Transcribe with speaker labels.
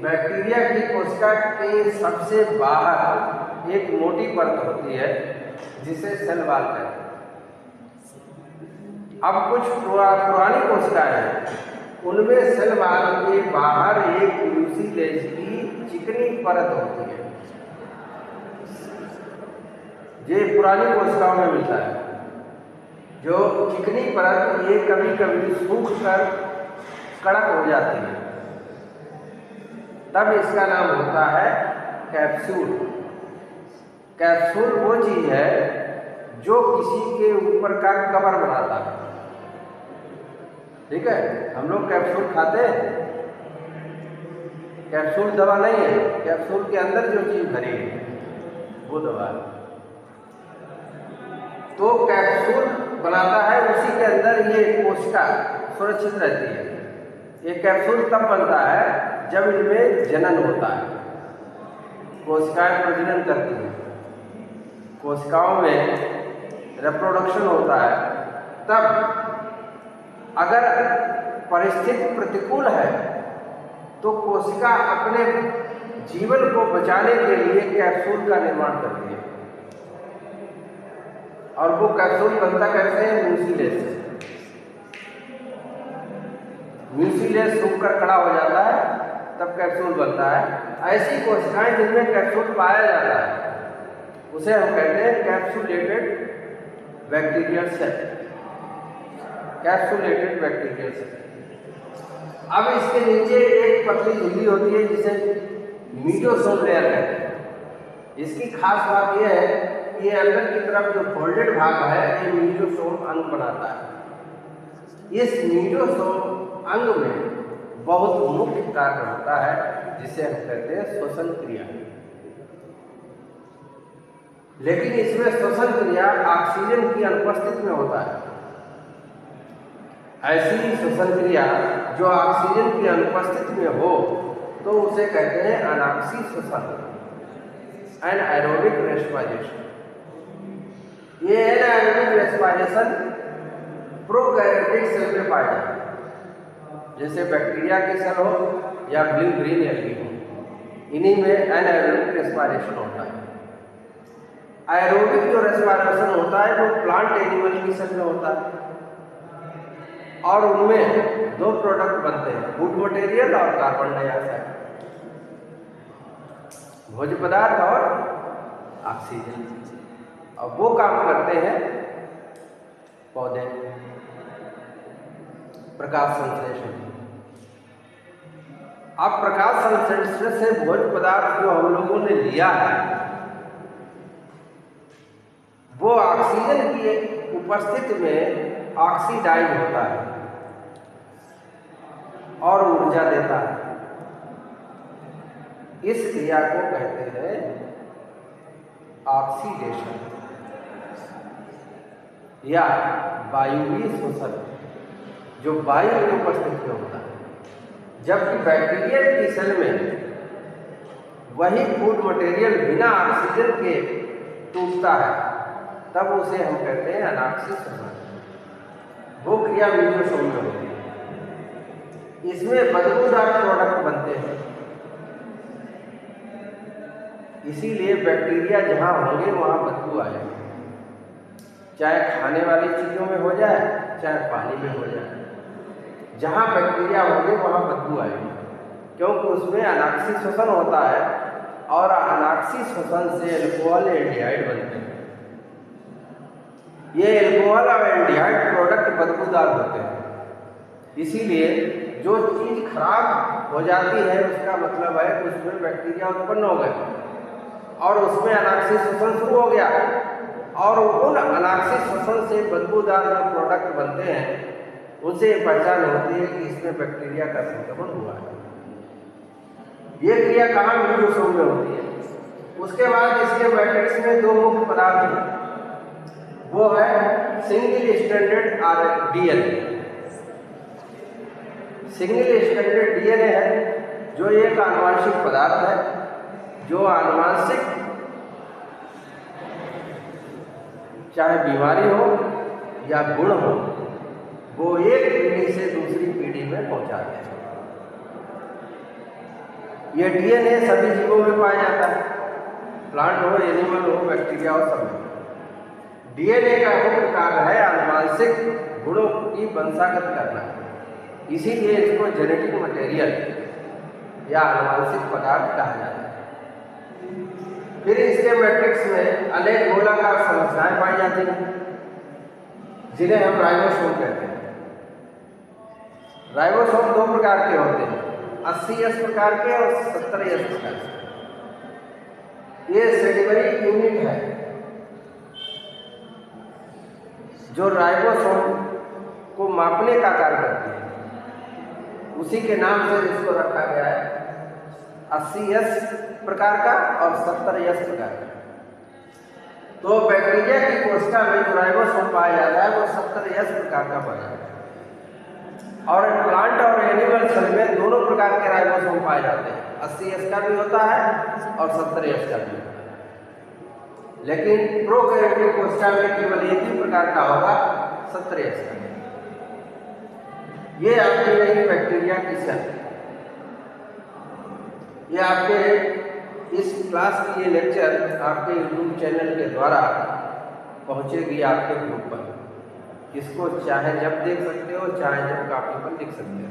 Speaker 1: Bacteria की कोशिका के सबसे बाहर एक मोटी परत होती है जिसे सेल वॉल कहते हैं। अब कुछ पुरानी कोशिकाएं हैं, उनमें सेल वॉल के बाहर एक म्यूसिलेज की चिकनी परत होती है। ये पुरानी कोशिकाओं में मिलता है। जो चिकनी परत ये कभी कभी सूख कर कड़क हो जाती है, तब इसका नाम होता है कैप्सूल। कैप्सूल वो चीज है जो किसी के ऊपर का कवर बनाता है। ठीक है, हम लोग कैप्सूल खाते हैं, कैप्सूल दवा नहीं है, कैप्सूल के अंदर जो चीज भरी है वो दवा है। तो कैप्सूल बनाता है, उसी के अंदर ये कोशिका सुरक्षित रहती है। ये कैप्सूल तब बनता है जब इनमें जनन होता है, कोशिकाएं प्रजनन करती हैं, कोशिकाओं में रिप्रोडक्शन होता है। तब अगर परिस्थिति प्रतिकूल है तो कोशिका अपने जीवन को बचाने के लिए कैप्सूल का निर्माण करती है। और वो कैप्सूल बनता कैसे है? म्यूसिलेज से। म्यूसिलेज सूखकर कड़ा हो जाता है, तब कैप्सूल बनता है। ऐसी कोशिकाएं जिनमें कैप्सूल पाया जाता है उसे हम कहते हैं capsulated bacterial cell. Capsulated bacterial cell. अब इसके नीचे एक पतली झिल्ली होती है जिसे मीटोसोम लेयर कहते हैं। इसकी खास बात यह है कि ये अंदर की तरफ जो फोल्डेड भाग है ये मीटोसोम अंग बनाता है। इस मीटोसोम अंग में बहुत मुख्य कार्य होता है जिसे हम कहते हैं श्वसन क्रिया। लेकिन इसमें श्वसन क्रिया ऑक्सीजन की अनुपस्थिति में होता है। ऐसी श्वसन क्रिया जो ऑक्सीजन की अनुपस्थिति में हो तो उसे कहते हैं अनाक्सी श्वसन, एनाएरोबिक रेस्पिरेशन। ये एनाएरोबिक रेस्पिरेशन प्रोकैरियोटिक सेल में पाया जाता है, जैसे बैक्टीरिया की सेल हो या ब्लू ग्रीन एल्गी हो, इन्हीं में एनाएरोबिक रेस्पिरेशन होता है। एरोबिक जो रेस्पिरेशन होता है वो प्लांट एनिमल की सेल में होता है और उनमें दो प्रोडक्ट बनते हैं, फूड मटेरियल और कार्बन डाइऑक्साइड, भोज्य पदार्थ और ऑक्सीजन। अब वो काम करते हैं पौधे, प्रकाश संश्लेषण। अब प्रकाश संश्लेषण से भोज्य पदार्थ जो हम लोगों ने लिया है वो ऑक्सीजन की उपस्थिति में ऑक्सीडाइज होता है और ऊर्जा देता है। इस क्रिया को कहते हैं ऑक्सीडेशन या वायुवीय शोषण, जो वायु की उपस्थिति में होता है। जबकि बैक्टीरियल की सेल में वही फूड मटेरियल बिना ऑक्सीजन के टूटता है, तब उसे हम कहते हैं अनाक्सीय श्वसन। वो क्रिया मीजोसोम में होती है। इसमें बदबूदार प्रोडक्ट बनते हैं, इसीलिए बैक्टीरिया जहाँ होंगे वहाँ बदबू आएगी, चाहे खाने वाली चीज़ों में हो जाए चाहे पानी में हो जाए। जहाँ बैक्टीरिया होंगे वहाँ बदबू आएगी, क्योंकि उसमें अनाक्सीय श्वसन होता है और अनाक्सीय श्वसन से अल्कोहल एल्डिहाइड बनते हैं। ये अल्कोहल और एल्डिहाइड प्रोडक्ट बदबूदार होते हैं, इसीलिए जो चीज़ खराब हो जाती है उसका मतलब है कि उसमें बैक्टीरिया उत्पन्न हो गए और उसमें अनाक्सीय श्वसन शुरू हो गया, और उन अनाक्सीय श्वसन से बदबूदार जो प्रोडक्ट बनते हैं उनसे पहचान होती है कि इसमें बैक्टीरिया का संक्रमण हुआ है। ये क्रिया कहाँ मीजोसोम में होती है। उसके बाद इसके मैट्रिक्स में दो मुख्य पदार्थ हैं, वो है single stranded DNA. Single stranded DNA है जो एक आनुवांशिक पदार्थ है, जो आनुवांशिक चाहे बीमारी हो या गुण हो, वो एक पीढ़ी से दूसरी पीढ़ी में पहुंचाते हैं। ये डीएनए सभी जीवों में पाया जाता है, प्लांट हो, एनिमल हो, बैक्टीरिया हो, सब में। डीएनए का मुख्य कार्य है आनुवांशिक गुणों की वंशागत करना, इसीलिए इसको जेनेटिक मटेरियल या आनुवांशिक पदार्थ कहा जाता है। फिर इसके मैट्रिक्स में अनेक गोलाकार संरचनाएं पाई जाती हैं, जिन्हें हम राइबोसोम कहते हैं। राइबोसोम दो प्रकार के होते हैं, 80S प्रकार के और 70S प्रकार के। ये सेडिमरी यूनिट है जो राइबोसोम को मापने का कार्य करती है, उसी के नाम से इसको रखा गया है 80S प्रकार का और 70S प्रकार का। तो बैक्टीरिया की कोशिका में जो राइबोसोम पाया जाता है वो 70S प्रकार का पाया जाता है, और प्लांट और एनिमल सेल में दोनों प्रकार के राइबोसोम पाए जाते हैं, 80S का भी होता है और 70S का भी होता है। लेकिन प्रोकैरियोटिक कोशिका में केवल एक ही प्रकार का होगा, 70S का। ये आपकी रही बैक्टीरिया की सेल। ये आपके इस क्लास की ये लेक्चर आपके YouTube चैनल के द्वारा पहुंचेगी आपके ग्रुप पर। इसको चाहे जब देख सकते हो, चाहे जब कॉपी पर लिख सकते हो।